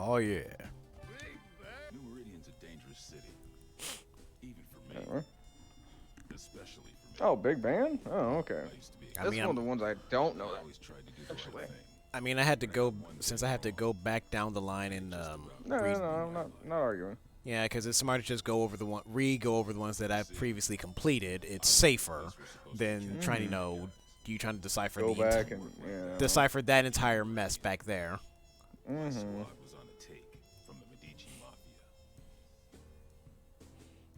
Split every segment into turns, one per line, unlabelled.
Oh yeah.
New Meridian's a dangerous city, even for me, especially for me.
Oh, Big Band? Oh, okay.
I used to be.
That's one of the ones I don't know.
I always tried to do the right thing.
I mean, I had to go since I have to go back down the line and
No, I'm not arguing.
yeah, because it's smarter to just go over go over the ones that I've previously completed. It's safer than trying to you trying to decipher
Go
the
back and
decipher that entire mess back there.
My squad was on a take from the Medici Mafia.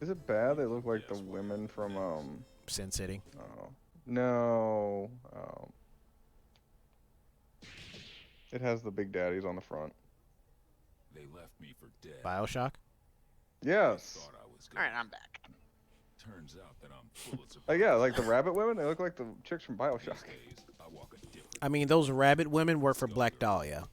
Is it bad? They look like the women from
Sin City.
Oh no. It has the big daddies on the front.
They left me for dead.
BioShock.
Yes.
Thought I was good.
All right, I'm back.
Turns out that I'm bullets of
Yeah, like the rabbit women. They look like the chicks from BioShock.
days. I walk a different.
I mean, those rabbit women work for Black Dahlia.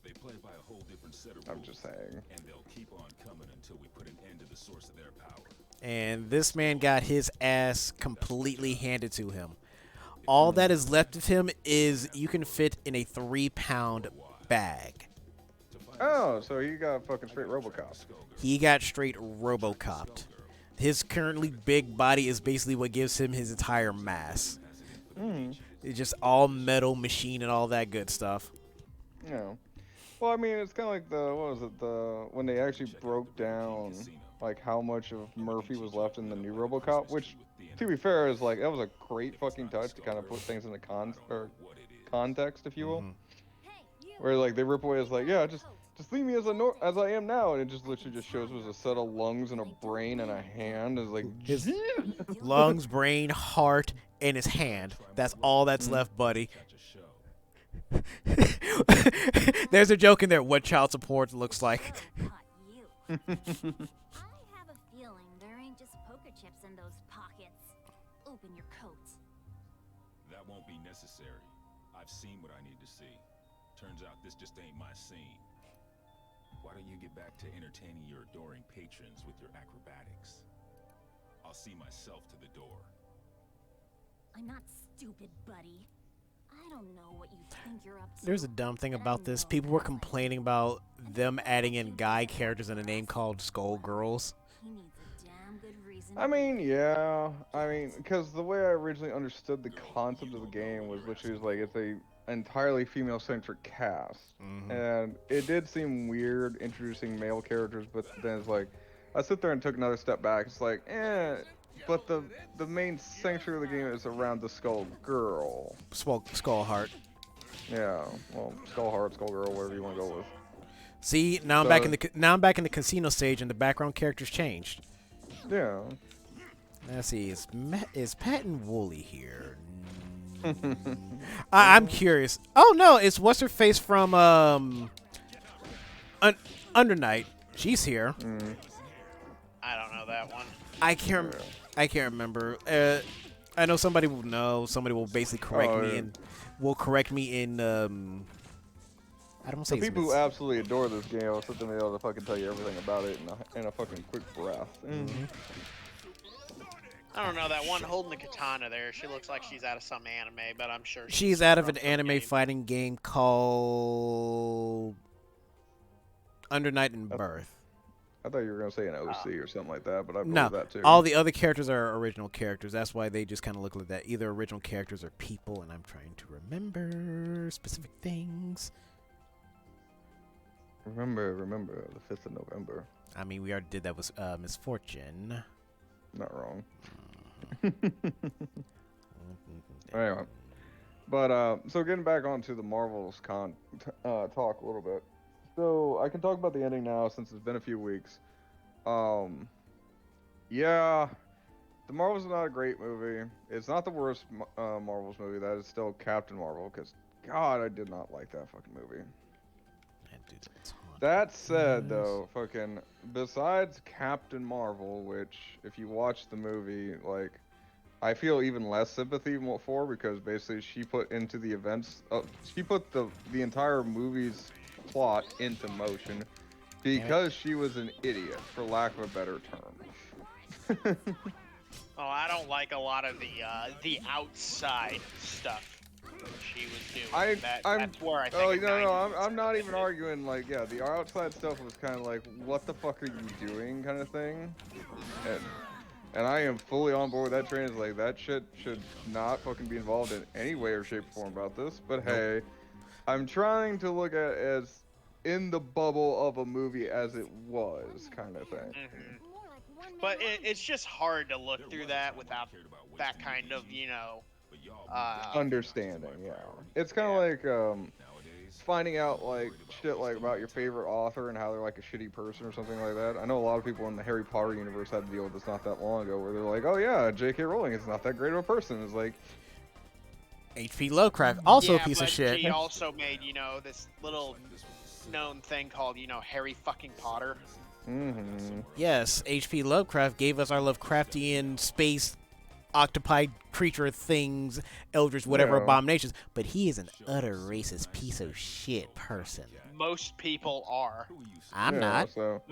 They play by a whole different set of rules.
I'm just saying.
And they'll keep on coming until we put an end to the source of their power.
And this man got his ass completely handed to him. All that is left of him is you can fit in a 3-pound bag.
Oh, so you got fucking straight RoboCop.
He got straight RoboCopped. His currently big body is basically what gives him his entire mass. It's just all metal, machine, and all that good stuff.
Yeah. Well, I mean, it's kind of like when they actually broke down like how much of Murphy was left in the new RoboCop, which, to be fair, is like that was a great fucking touch to kind of put things into context, if you will. Where like they rip away as like, yeah, just leave me as I am now, and it just literally just shows was a set of lungs and a brain and a hand. It's like
His lungs, brain, heart, and his hand. That's all that's left, buddy. There's a joke in there. What child support looks like.
I have a feeling there ain't just poker chips in those pockets. Open your coat.
That won't be necessary. I've seen what I need to see. Turns out this just ain't my scene. Why don't you get back to entertaining your adoring patrons with your acrobatics? I'll see myself to the door.
I'm not stupid, buddy. I don't know what you think you're up to.
There's a dumb thing about this. People were complaining about them adding in guy characters in a name called Skullgirls.
He needs a damn good reason.
I mean, yeah. I mean, because the way I originally understood the concept of the game was literally like it's a entirely female-centric cast, and it did seem weird introducing male characters, but then it's like I sit there and took another step back. It's like, but the main sanctuary of the game is around the Skullgirl.
Skullheart.
Yeah, well, Skullheart, Skullgirl, whatever you want to go with.
See, now I'm back in the casino stage, and the background characters changed.
Yeah.
Let's see, is Patton Woolley here? I'm curious. Oh no, it's what's her face from Undernight. She's here.
I don't know that one.
I can't remember. I know somebody will know. Somebody will basically correct me and will correct me in. I don't want to say
The people who absolutely adore this game, I'll sit there and be able to fucking tell you everything about it in a fucking quick breath.
I don't know, that one holding the katana there, she looks like she's out of some anime, but I'm sure
she's out of an anime fighting game called Under Night and Birth.
I thought you were gonna say an OC or something like that, but I believe
No,
that too.
all the other characters are original characters. That's why they just kind of look like that. Either original characters or people, and I'm trying to remember specific things.
Remember the 5th of November.
I mean, we already did that with Misfortune.
Not wrong. Anyway, but so getting back onto the Marvels talk a little bit. So I can talk about the ending now since it's been a few weeks. Yeah, the Marvels is not a great movie. It's not the worst Marvels movie. That is still Captain Marvel, because God, I did not like that fucking movie. That said, though, fucking besides Captain Marvel, which if you watch the movie, like, I feel even less sympathy for, because basically she put into the events, she put the entire movie's plot into motion because she was an idiot, for lack of a better term.
Oh, I don't like a lot of the outside stuff she was doing.
I'm
That's where I think.
oh
a
no
90
I'm not even
ended.
arguing like yeah the outside stuff was kind of like what the fuck are you doing kind of thing, and I am fully on board with that train. Is like that shit should not fucking be involved in any way or shape or form about this. But hey, I'm trying to look at it as in the bubble of a movie as it was kind of thing.
But it's just hard to look through that without that kind of, you know,
Understanding, yeah. It's kind of like finding out like shit like about your favorite author and how they're like a shitty person or something like that. I know a lot of people in the Harry Potter universe had to deal with this not that long ago, where they're like, "Oh yeah, J.K. Rowling is not that great of a person." It's like
H.P. Lovecraft, also a
yeah,
piece of
but
shit.
she also made, you know, this little known thing called, you know, Harry fucking Potter.
Yes, H.P. Lovecraft gave us our Lovecraftian space octopi creature things, eldritch, whatever
Yeah.
abominations, but he is an utter racist piece of shit person.
Most people are.
I'm
yeah,
not.
So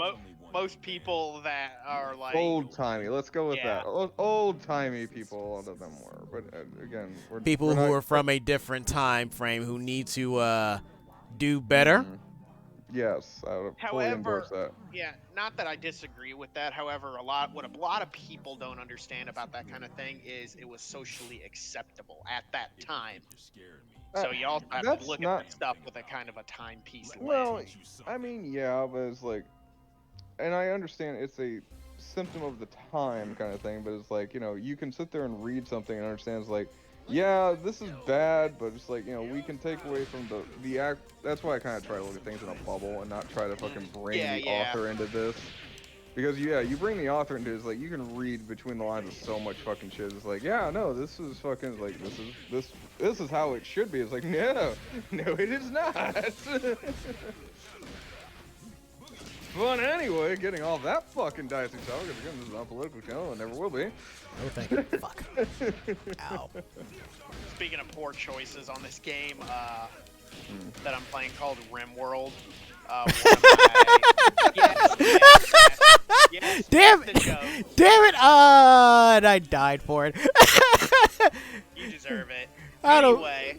Most people that are like
old timey. Let's go with
Yeah.
that. Old timey people, a lot of them were. But again,
People
we're
who
not,
are from a different time frame who need to do better.
Yes, I would fully endorse
However,
that.
yeah, not that I disagree with that. However, what a lot of people don't understand about that kind of thing is it was socially acceptable at that time. So you also have to
That's
look
not
at the stuff with a kind of a timepiece
well.
lens.
I mean, yeah, but it's like, and I understand it's a symptom of the time kind of thing. But it's like you can sit there and read something and understand it's like, yeah, this is bad, but it's like we can take away from the act. That's why I kind of try to look at things in a bubble and not try to fucking bring
Yeah,
the
yeah.
author into this. Because yeah, you bring the author into it, it's like you can read between the lines of so much fucking shit. It's like, yeah, no, this is fucking like this is how it should be. It's like, no, it is not. Fun anyway, getting all that fucking dicey talk. Because again, this is not a political channel and never will be.
Oh, thank you. Fuck. Ow.
Speaking of poor choices on this game that I'm playing called RimWorld, one of my yes,
Damn
that's
it!
the joke.
Damn it! And I died for it.
You deserve it.
I don't-
Anyway,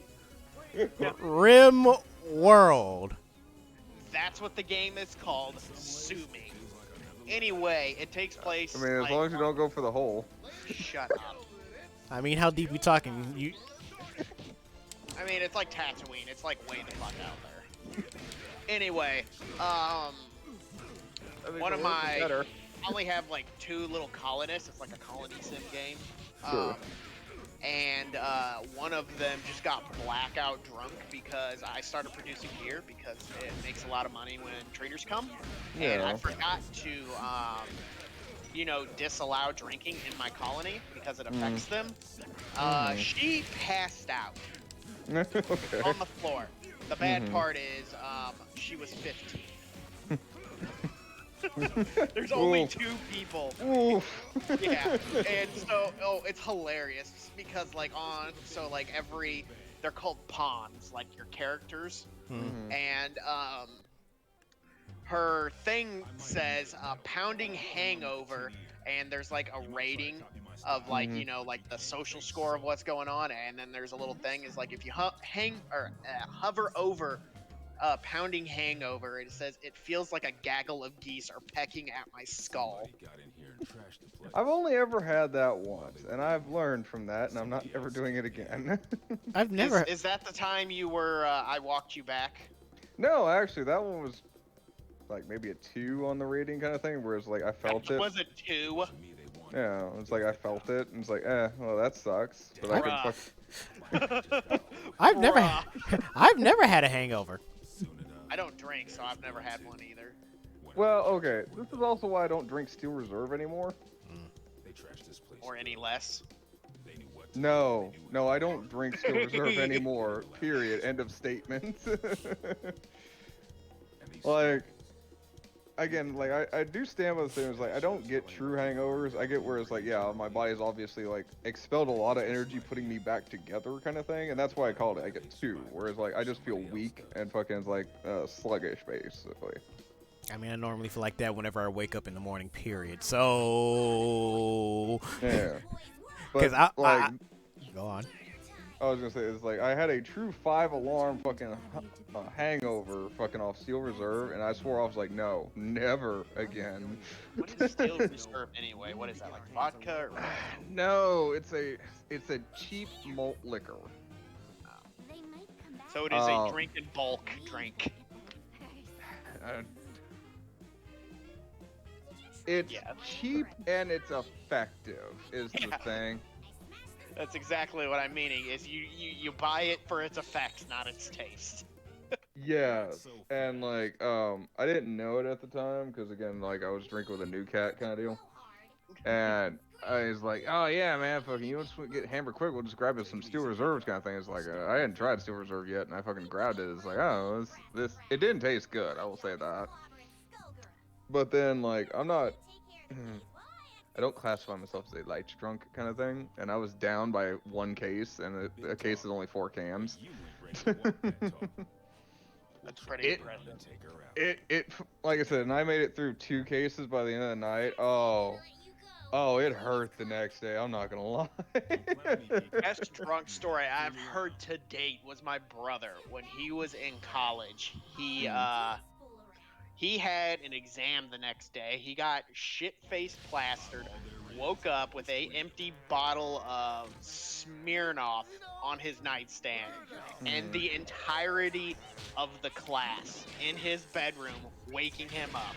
Rim World.
that's what the game is called. Sue me. Anyway, it takes place.
I mean, as
like,
long as you don't go for the hole.
Shut up.
I mean, how deep we talking? You.
I mean, it's like Tatooine. It's like way the fuck out there. Anyway, one of my.
Better.
I only have like 2 little colonists. It's like a colony sim game.
Sure.
And one of them just got blackout drunk because I started producing beer because it makes a lot of money when traders come. And I
Yeah.
forgot to, disallow drinking in my colony because it affects them. She passed out
Okay.
on the floor. The bad part is she was 15. There's only
Oof.
2 people.
Oof.
Yeah, and so it's hilarious because they're called pawns, like your characters, and her thing says pounding hangover, and there's like a rating of like like the social score of what's going on, and then there's a little thing is like if you hover over pounding hangover, it says it feels like a gaggle of geese are pecking at my skull.
I've only ever had that once, and I've learned from that, and I'm not ever doing it again.
I've never.
Is that the time you were I walked you back?
No, actually, that one was like maybe a 2 on the rating kind of thing, whereas like I felt it.
Was it 2?
Yeah, it's like I felt it, and it's like, well, that sucks. But I can fuck.
I've never had a hangover.
I don't drink, so I've never had one either.
Well, okay. This is also why I don't drink Steel Reserve anymore.
Or any less.
No, I don't drink Steel Reserve anymore. Period. End of statement. Like, again, like I do stand by the thing. Like I don't get true hangovers. I get where it's like, yeah, my body's obviously like expelled a lot of energy, putting me back together, kind of thing, and that's why I called it. I get 2. Whereas like I just feel weak and fucking like sluggish, basically.
I mean, I normally feel like that whenever I wake up in the morning. Period. So.
Yeah.
Because
But like,
go on.
I was gonna say it's like I had a true 5 alarm fucking hangover fucking off Steel Reserve, and I swore I was like, no, never again.
What is Steel Reserve anyway? What is that, like vodka? Or...
No, it's a cheap malt liquor.
They might come back.
So it is a drink in bulk drink.
Uh, it's
Yeah.
cheap and it's effective is the thing.
That's exactly what I'm meaning. Is you buy it for its effects, not its taste.
Yes, and like I didn't know it at the time because again like I was drinking with a new cat kind of deal, and I was like, oh yeah man, fucking you want to get hammered quick? We'll just grab us some Steel Reserves kind of thing. It's like I hadn't tried Steel Reserve yet, and I fucking grabbed it. It's like oh this it didn't taste good. I will say that. But then like I'm not. I don't classify myself as a light drunk kind of thing, and I was down by 1 case, and a case is only 4 cans.
That's pretty impressive.
It like I said, and I made it through 2 cases by the end of the night. Oh, it hurt the next day. I'm not gonna lie.
Best drunk story I've heard to date was my brother when he was in college. He had an exam the next day. He got shit-faced plastered, woke up with a empty bottle of Smirnoff on his nightstand, and the entirety of the class in his bedroom waking him up.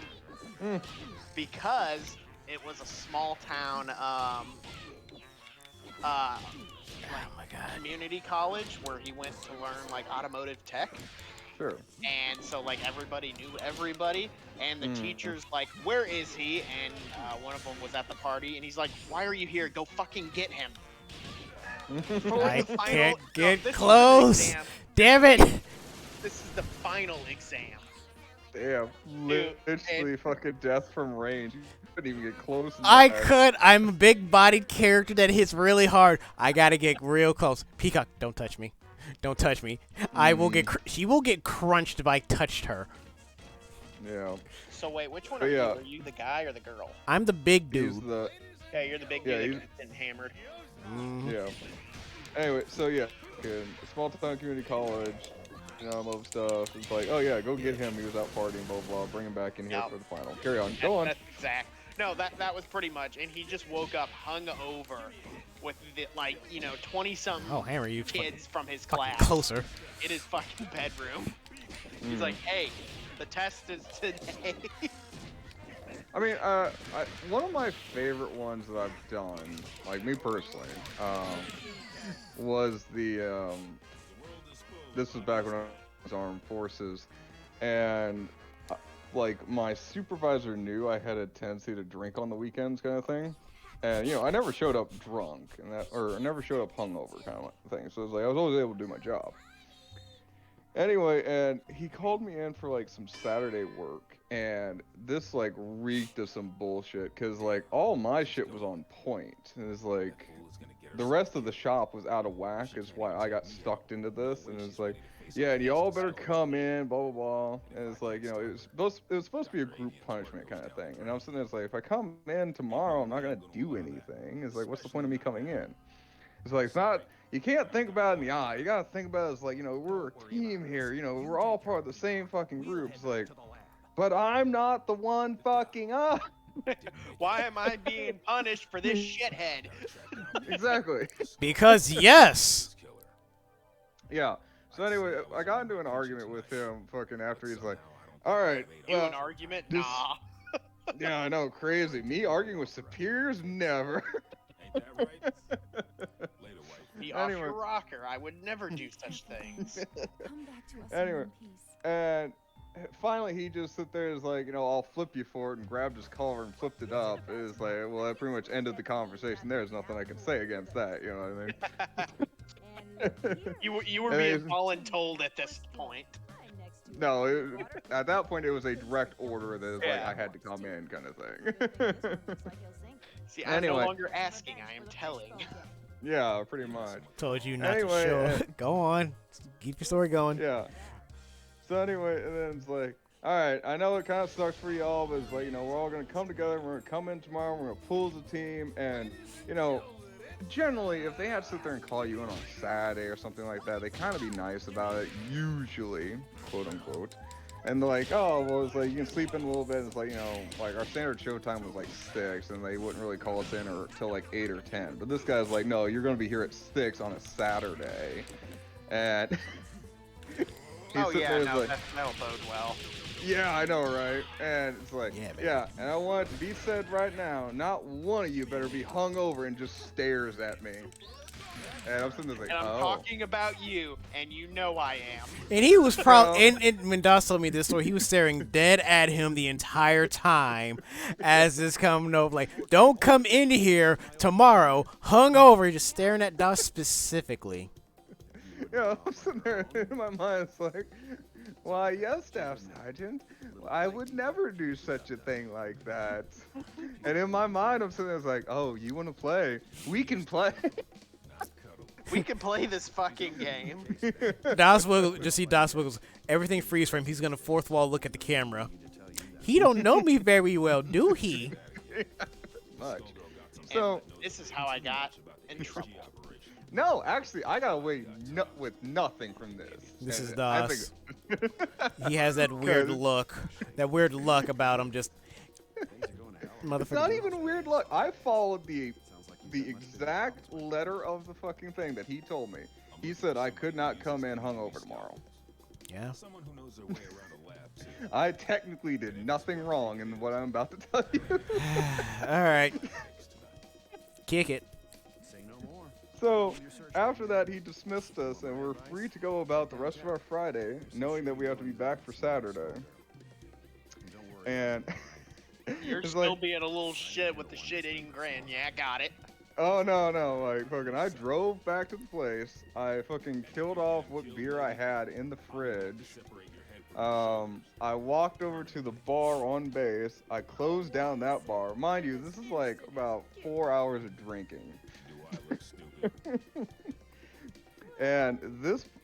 Because it was a small town community college where he went to learn like automotive tech.
Sure.
And so like everybody knew everybody, and the teacher's like, where is he? And one of them was at the party, and he's like, why are you here? Go fucking get him.
I can't get close. Damn it.
This is the final exam.
Damn, literally fucking death from range. You couldn't even get close.
I could. I'm a big-bodied character that hits really hard. I gotta get real close. Peacock, don't touch me. Don't touch me. I will get. She will get crunched if I touched her.
Yeah.
So wait, which one are you? Are you the guy or the girl?
I'm the big dude.
He's the.
Yeah, you're the big dude that gets getting hammered.
Yeah. Anyway, so yeah, small town community college. You know, all stuff. It's like, oh yeah, go get him. He was out partying, blah blah. Bring him back in here for the final. Carry on. Go on.
That's exact. No, that was pretty much. And he just woke up hungover with the, like 20-something
Hammer, you
kids from his class
closer
in his fucking bedroom. He's like, hey, the test is today.
I mean, one of my favorite ones that I've done, like me personally, was the this was back when I was armed forces, and like my supervisor knew I had a tendency to drink on the weekends, kind of thing. And I never showed up drunk, or I never showed up hungover, kind of thing. So it was like I was always able to do my job. Anyway, and he called me in for like some Saturday work, and this like reeked of some bullshit, cause like all my shit was on point. And it's like the rest of the shop was out of whack, is why I got stuck into this. And it's like, yeah, and y'all better come in, blah blah blah. And it's like, it was supposed to be a group punishment kind of thing. And I'm sitting there, it's like, if I come in tomorrow, I'm not gonna do anything. It's like, what's the point of me coming in? It's like, it's not. You can't think about it in the eye. You gotta think about it as like, we're a team here. We're all part of the same fucking group. It's like, but I'm not the one fucking up.
Why am I being punished for this shithead?
Exactly.
because yes.
Yeah. So anyway, I got into an argument with him fucking after. He's like, all right. Well,
An argument? Nah.
Yeah, I know, crazy. Me arguing with superiors? Never.
Ain't that right?
Be off your rocker. I would never do such things.
Come back to us
Anyway.
in one piece.
And finally, he just sit there and is like, I'll flip you for it, and grabbed his collar and flipped it up. It was like, well, that pretty much ended the conversation. There's nothing I can say against that, you know what I mean?
You were being voluntold at this point.
No, at that point, it was a direct order that was like, I had to come in kind of thing.
See, I'm no longer asking, I am telling.
Yeah, pretty much.
Told you not to show. Go on. Keep your story going.
Yeah. So anyway, and then it's like, all right, I know it kind of sucks for y'all, but it's like, we're all going to come together. We're going to come in tomorrow. We're going to pull as a team. And, generally, if they had to sit there and call you in on Saturday or something like that, they kind of be nice about it, usually, quote unquote. And they're like, oh, well, it's like you can sleep in a little bit. It's like, you know, like our standard show time was like 6, and they wouldn't really call us in or till like 8 or 10. But this guy's like, no, you're gonna be here at 6 on a Saturday, and
Oh yeah, no,
like,
that'll bode well.
yeah, I know, right? And it's like,
Yeah, baby.
yeah, and I want it to be said right now, not one of you better be hungover and just stares at me. And I'm sitting there like,
And I'm
oh.
talking about you, and you know I am.
And he was probably, and when Doss told me this story, he was staring dead at him the entire time as this coming over. Like, don't come in here tomorrow, hungover, just staring at Doss specifically.
Yeah, I'm sitting there in my mind, it's like, why, yes, Staff Sergeant, I would never do such a thing like that. And in my mind, I'm sitting there, it's like, oh, you want to play? We can play.
We can play this fucking game.
Doss Wiggles, just see Doss Wiggles, everything freeze frame. He's gonna fourth wall look at the camera. He don't know me very well, do he?
Much. So,
This is how I got in trouble.
no, actually, I got away with nothing from this.
This is
And I
Doss.
think-
He has that weird look, about him. Just motherfucker.
It's not even weird luck. I followed the exact letter of the fucking thing that he told me. He said I could not come in hungover tomorrow.
Yeah.
Someone who knows their way around a lab, too.
I technically did nothing wrong in what I'm about to tell you.
All right. Kick it.
So, after that, he dismissed us, and we're free to go about the rest of our Friday, knowing that we have to be back for Saturday. And
You're
it's
still
like,
being a little shit with the shit-eating grin. Yeah, got it.
oh no, like fucking, I drove back to the place. I fucking killed off what beer I had in the fridge. I walked over to the bar on base. I closed down that bar. Mind you, this is like about 4 hours of drinking.
Do I look stupid?
And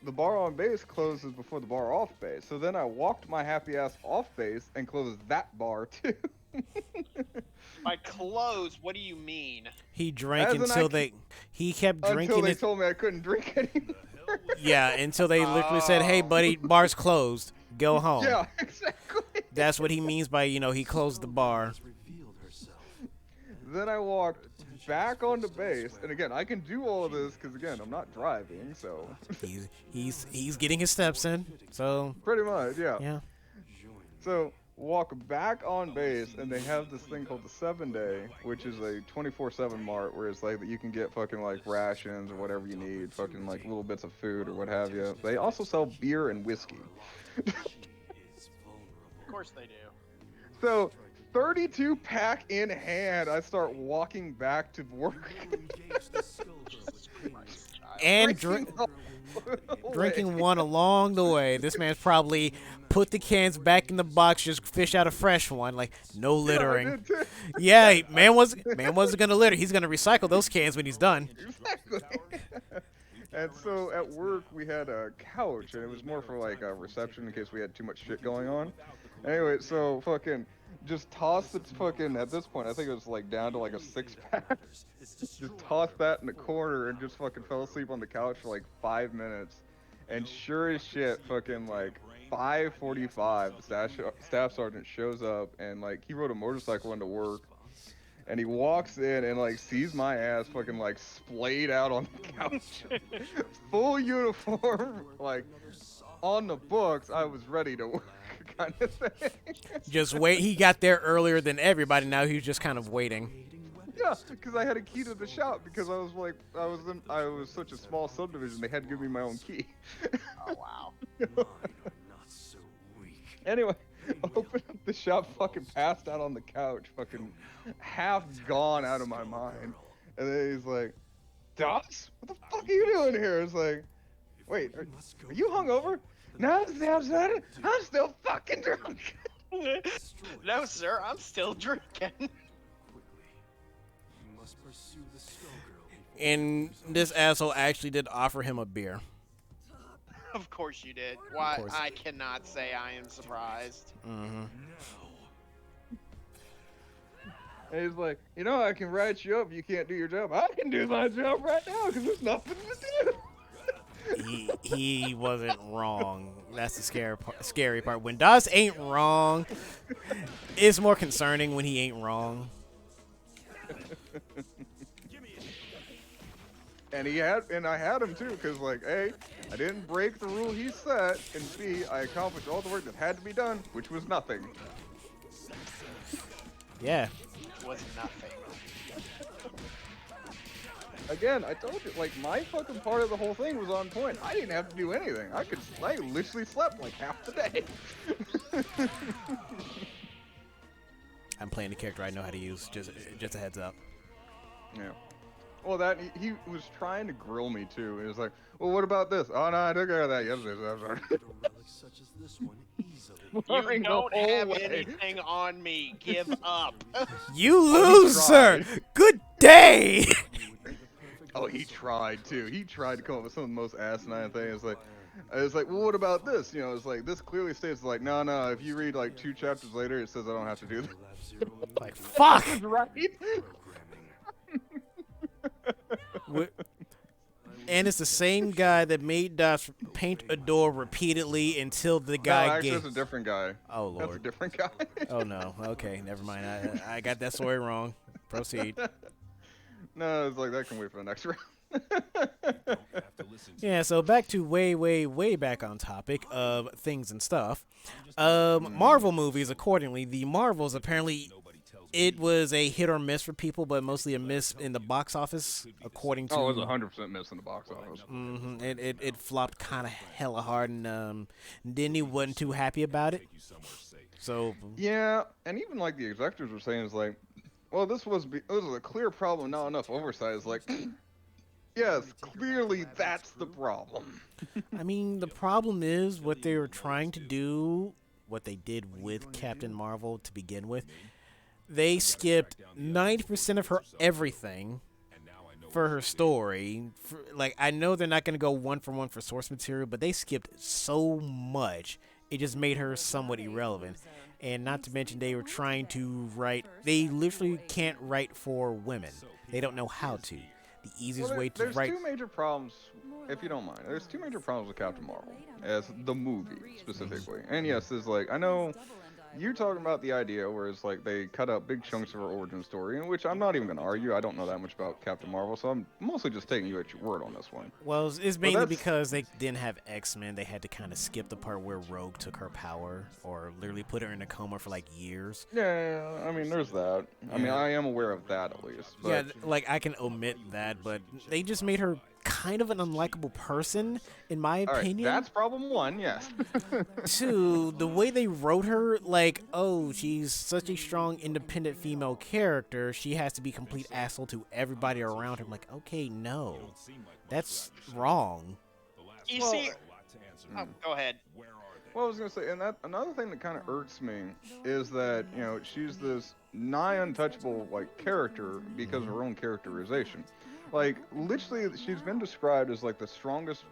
the bar on base closes before the bar off base. So then I walked my happy ass off base and closed that bar too.
By close, what do you mean?
He drank
As in
until he kept drinking.
Until they told me I couldn't drink anymore.
Yeah, until they literally said, "Hey, buddy, bar's closed. Go home."
Yeah, exactly.
That's what he means by, he closed the bar.
Then I walked back onto base, and again, I can do all of this because again, I'm not driving, so
He's getting his steps in. So
pretty much, yeah.
yeah.
So walk back on base, and they have this thing called the 7-day, which is a 24/7 mart, where it's like that you can get fucking like rations or whatever you need, fucking like little bits of food or what have you. They also sell beer and whiskey.
Of course they do.
So 32 pack in hand, I start walking back to work.
And drinking one along the way. This man's probably put the cans back in the box, just fish out a fresh one. Like, no littering. Yeah, man wasn't gonna litter. He's gonna recycle those cans when he's done.
Exactly. And so at work we had a couch, and it was more for like a reception in case we had too much shit going on. Anyway, so fucking just toss the fucking, at this point I think it was like down to like a 6-pack. Just toss that in the corner and just fucking fell asleep on the couch for like 5 minutes. And sure as shit, fucking like 5:45, the staff sergeant shows up, and like he rode a motorcycle into work. And he walks in and like sees my ass fucking like splayed out on the couch. Full uniform, like on the books, I was ready to work kind of thing.
Just wait. He got there earlier than everybody. Now he's just kind of waiting.
Yeah, because I had a key to the shop because I was like, I was such a small subdivision, they had to give me my own key.
Oh, wow.
Anyway, opened up the shop, fucking passed out on the couch, fucking half gone out of my mind. And then he's like, Doss, what the fuck are you doing here? It's like, wait, are you hungover? No, I'm still fucking drunk.
No, sir, I'm still drinking.
And this asshole actually did offer him a beer.
Of course you did. Why?
course.
I cannot say I am surprised.
Mm-hmm.
And he's like, you know, I can write you up. You can't do your job. I can do my job right now because there's nothing to do.
He wasn't wrong. That's the scary part. When Das ain't wrong, it's more concerning when he ain't wrong.
And I had him too, because like, A, I didn't break the rule he set, and B, I accomplished all the work that had to be done, which was nothing.
Yeah.
Was nothing.
Again, I told you, like, my fucking part of the whole thing was on point. I didn't have to do anything. I literally slept like half the day.
I'm playing the character I know how to use. Just a heads up.
Yeah. Well, he was trying to grill me too. He was like, "Well, what about this?" Oh no, I took care of that yesterday.
You don't have anything on me. Give up.
You lose, sir. Good day.
Oh, he tried too. He tried to come up with some of the most asinine things. It's like, well, what about this? You know, it's like this clearly states like, no. If you read like 2 chapters later, it says I don't have to do that.
Like, fuck.
Right.
And it's the same guy that made Das paint a door repeatedly until the guy
No, actually, it's a different guy.
Oh, Lord.
That's a different guy.
Oh, no. Okay, never mind. I got that story wrong. Proceed.
No, it's like that can wait for the next round.
Yeah, so back to way back on topic of things and stuff. Marvel movies, accordingly, the Marvels apparently it was a hit or miss for people, but mostly a miss in the box office, according to.
Oh, it was 100% miss in the box office.
Mm-hmm. It flopped kind of hella hard, and Disney wasn't too happy about it. So.
Yeah, and even like the executives were saying is like, well, this was a clear problem, not enough oversight. It's like, yes, clearly that's the problem.
I mean, the problem is what they were trying to do, what they did with Captain Marvel to begin with. They skipped 90% of her everything for her story. Like, I know they're not going to go 1-for-1 for source material, but they skipped so much. It just made her somewhat irrelevant. And not to mention they were trying to write. They literally can't write for women. They don't know how to. The easiest way to write.
There's 2 major problems, if you don't mind. There's 2 major problems with Captain Marvel, as the movie specifically. And yes, it's like, I know you're talking about the idea where it's like they cut out big chunks of her origin story, in which I'm not even going to argue. I don't know that much about Captain Marvel, so I'm mostly just taking you at your word on this one.
Well, it's mainly because they didn't have X-Men. They had to kind of skip the part where Rogue took her power, or literally put her in a coma for like years.
Yeah, I mean, there's that. Yeah. I mean, I am aware of that at least. But...
Yeah, like I can omit that, but they just made her kind of an unlikable person, in my opinion.
Right, that's problem 1, yes.
2, the way they wrote her, like, oh, she's such a strong, independent female character, she has to be complete asshole to everybody around her. I'm like, okay, no, that's wrong.
You see, go ahead.
Well, I was gonna say, and that another thing that kind of irks me is that, you know, she's this nigh untouchable like character because of her own characterization. Like, literally, she's been described as, like, the strongest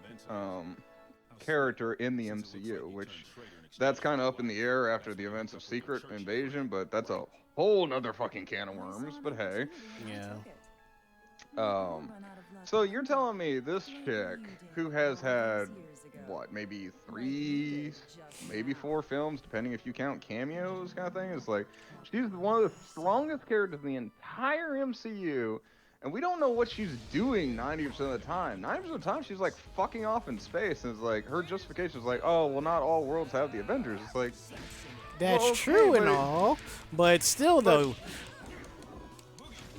character in the MCU, which that's kind of up in the air after the events of Secret Invasion, but that's a whole nother fucking can of worms, but hey.
Yeah.
So you're telling me this chick, who has had, what, maybe 3, maybe 4 films, depending if you count cameos kind of thing, is like, she's one of the strongest characters in the entire MCU, and we don't know what she's doing 90% of the time. 90% of the time, she's like fucking off in space, and it's like her justification is like, oh, well, not all worlds have the Avengers. It's like,
that's
well, okay,
true and all, but still, though.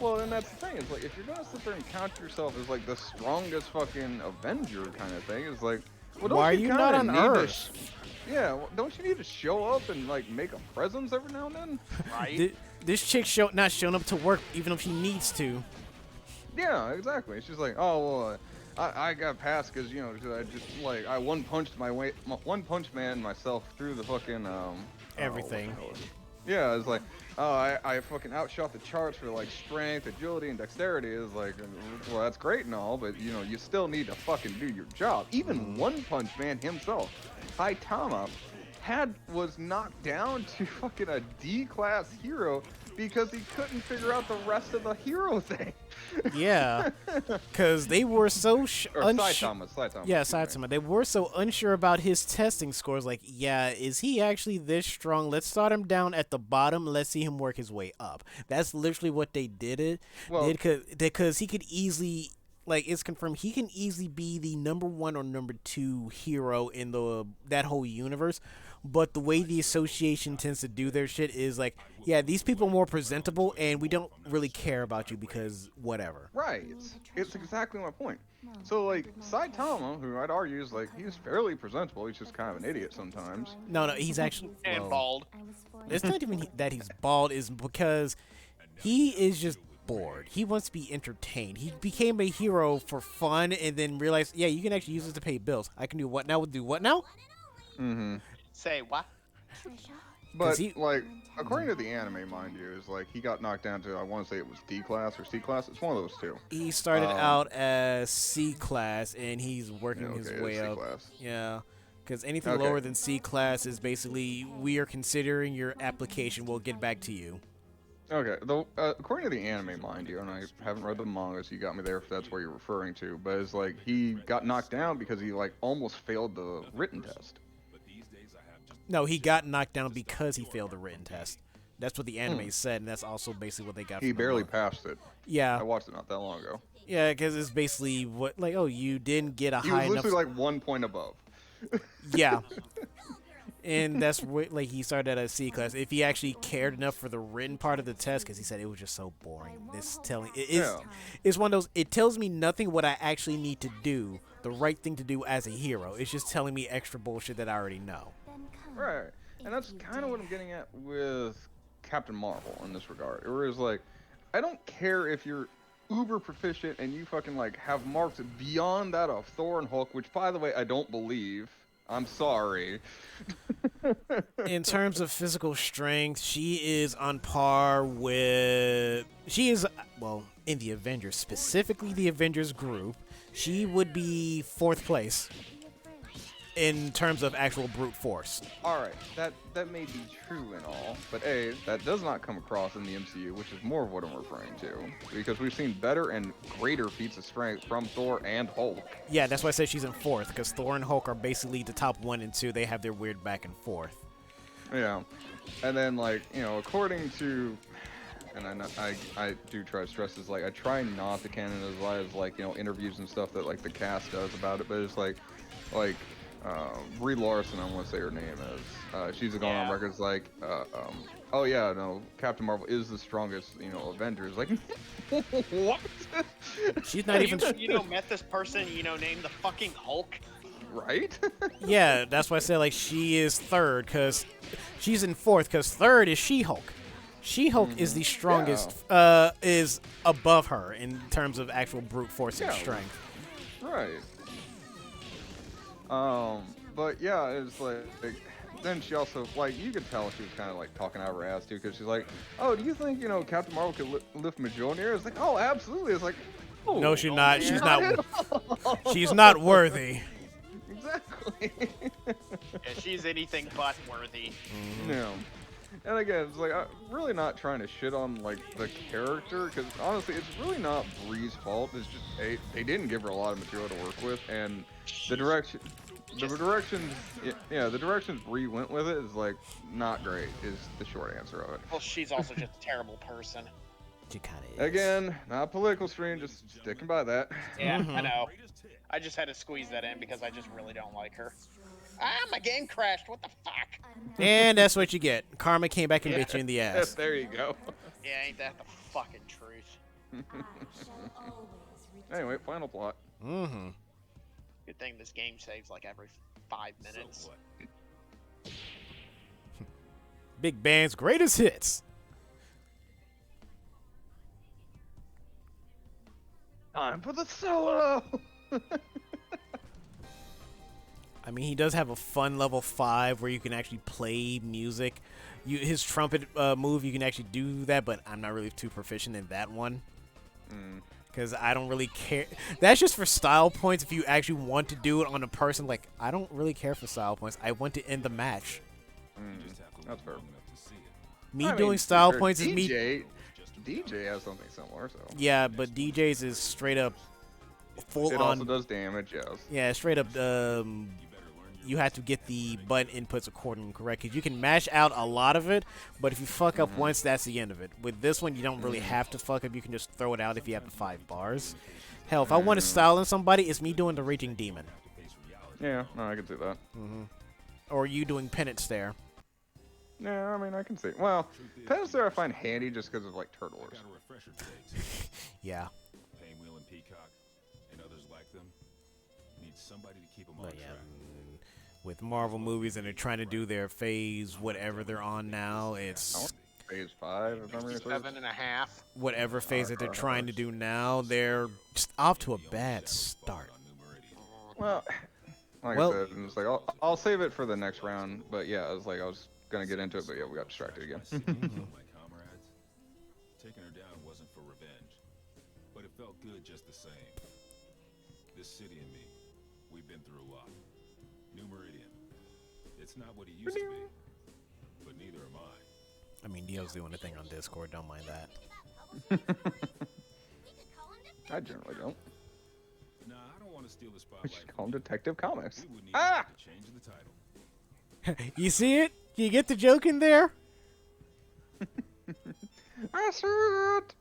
Well, and that's the thing. It's like, if you're gonna sit there and count yourself as like the strongest fucking Avenger kind of thing, it's like, well, don't
why are
you
not on Earth?
Yeah, well, don't you need to show up and like make a presence every now and then?
Right.
This chick not showing up to work even if she needs to.
Yeah, exactly. She's like, oh well, I got passed because, you know, I just like I one punch man myself through the fucking
everything.
Yeah, it's like, oh, I fucking outshot the charts for like strength, agility, and dexterity. Is like, well, that's great and all, but you know, you still need to fucking do your job. Even One Punch Man himself, Saitama, was knocked down to fucking a D-class hero because he couldn't figure out the rest of the hero thing.
Yeah, because they were so
Or Saitama.
Yeah,
excuse me.
Saitama. They were so unsure about his testing scores. Like, yeah, is he actually this strong? Let's start him down at the bottom. Let's see him work his way up. That's literally what they did.
Well,
Because he could easily, like, it's confirmed he can easily be the number 1 or number 2 hero in that whole universe. But the way the association tends to do their shit is like, yeah, these people are more presentable, and we don't really care about you because whatever.
right. It's exactly my point. So, like, Saitama, who I'd argue is, like, he's fairly presentable. He's just kind of an idiot sometimes.
No, he's actually
And
well,
bald.
It's not even that he's bald, is because he is just bored. He wants to be entertained. He became a hero for fun and then realized, yeah, you can actually use this to pay bills. I can do what now? Do what now?
Mm-hmm.
Say what?
But,
he-
like, according to the anime, mind you, is, like, he got knocked down to, I want to say it was D-class or C-class. It's one of those two.
He started out as C class and he's working
Yeah,
his
okay,
way
it's
up.
C-class.
Yeah. Because anything
Okay.
lower than C class is basically, we are considering your application. We'll get back to you.
Okay, though, according to the anime, mind you, and I haven't read the manga, so you got me there if that's what you're referring to, but it's like, he got knocked down because he, like, almost failed the written test.
No, he got knocked down because he failed the written test. That's what the anime said, and that's also basically what they got.
He
from the
barely
manga.
passed it.
Yeah.
I watched it not that long ago.
Yeah, because it's basically what, like, oh, you didn't get a
He
high
was
enough.
literally like 1 point above.
Yeah. And that's what, like, he started at a C class. If he actually cared enough for the written part of the test, because he said it was just so boring. It's one of those. It tells me nothing what I actually need to do, the right thing to do as a hero. It's just telling me extra bullshit that I already know.
Right. And that's kind of what I'm getting at with Captain Marvel in this regard. Whereas, like, I don't care if you're uber proficient and you fucking, like, have marks beyond that of Thor and Hulk, which, by the way, I don't believe. I'm sorry.
In terms of physical strength, she is on par with. She is, well, in the Avengers, specifically the Avengers group, she would be 4th place in terms of actual brute force.
Alright, that may be true and all, but A, that does not come across in the MCU, which is more of what I'm referring to. Because we've seen better and greater feats of strength from Thor and Hulk.
Yeah, that's why I said she's in 4th, because Thor and Hulk are basically the top 1 and 2. They have their weird back and forth.
Yeah. And then, like, you know, according to, and I do try to stress this, like, I try not to canonize, like, you know, interviews and stuff that, like, the cast does about it, but it's like, Brie Larson, I want to say her name is. She's gone on records like, oh yeah, no, Captain Marvel is the strongest, you know, Avengers. Like, what?
She's not even.
Met this person, named the fucking Hulk.
Right?
Yeah, that's why I said, like, she is 3rd, because she's in 4th, because 3rd is She-Hulk. She-Hulk is the strongest, is above her in terms of actual brute force and strength.
Right. But yeah, it's like then she also, like, you could tell she was kind of like talking out of her ass too, because she's like, oh, do you think, you know, Captain Marvel could lift Mjolnir? It's like, oh, absolutely. It's like, oh,
No, she's not. She's
not
not.
at all.
She's not worthy.
Exactly.
Yeah, she's anything but worthy.
Yeah. And again, it's like, I'm really not trying to shit on, like, the character, because honestly, it's really not Bree's fault. It's just, they didn't give her a lot of material to work with, and the directions Bree went with it is, like, not great, is the short answer of it.
Well, she's also just a terrible person.
She kind of is.
Again, not political stream, just sticking by that.
Yeah, I know. I just had to squeeze that in because I just really don't like her. My game crashed. What the fuck?
And that's what you get. Karma came back and bit you in the ass.
There you go.
Yeah, ain't that the fucking truth?
Anyway, final plot.
Mm-hmm.
Good thing this game saves like every 5 minutes.
Big Band's greatest hits.
Time for the solo!
I mean, he does have a fun level 5 where you can actually play music. His trumpet move, you can actually do that, but I'm not really too proficient in that one. Because I don't really care. That's just for style points if you actually want to do it on a person. Like, I don't really care for style points. I want to end the match.
That's fair.
Me
I mean,
doing style
or
points is me.
DJ has something similar, so.
Yeah, but DJ's is straight up full
It
on.
also does damage, yes.
Yeah, straight up. You have to get the button inputs accordingly correct, because you can mash out a lot of it, but if you fuck up once, that's the end of it. With this one, you don't really have to fuck up. You can just throw it out if you have the 5 bars. Hell, if I want to style on somebody, it's me doing the Raging Demon.
Yeah, no, I can see that.
Or you doing Penance there.
Yeah, I mean, I can see. Well, Penance there I find handy just because of, like, turtlers.
Yeah.
Painwheel and Peacock and others like them need somebody to keep them on
But yeah,
track.
with Marvel movies and they're trying to do their phase, whatever they're on now, it's
Phase 5, if I'm right.
7.5.
whatever phase that they're trying to do now, they're just off to a bad start.
Well, like I said, it's like I'll save it for the next round. But yeah, I was gonna get into it, but yeah, we got distracted again.
My comrades, taking her down wasn't for revenge, but it felt good just the same. This city and me, we've been through a lot. New Meridian, it's not what it used to be, but neither am I.
I mean, Dio's doing a thing on Discord, don't mind that.
I generally don't.
Nah, I don't want to steal the
We
spotlight.
should call him Detective Comics.
We wouldn't even
Ah!
have to change the title.
You see it? You get the joke in there?
I see it.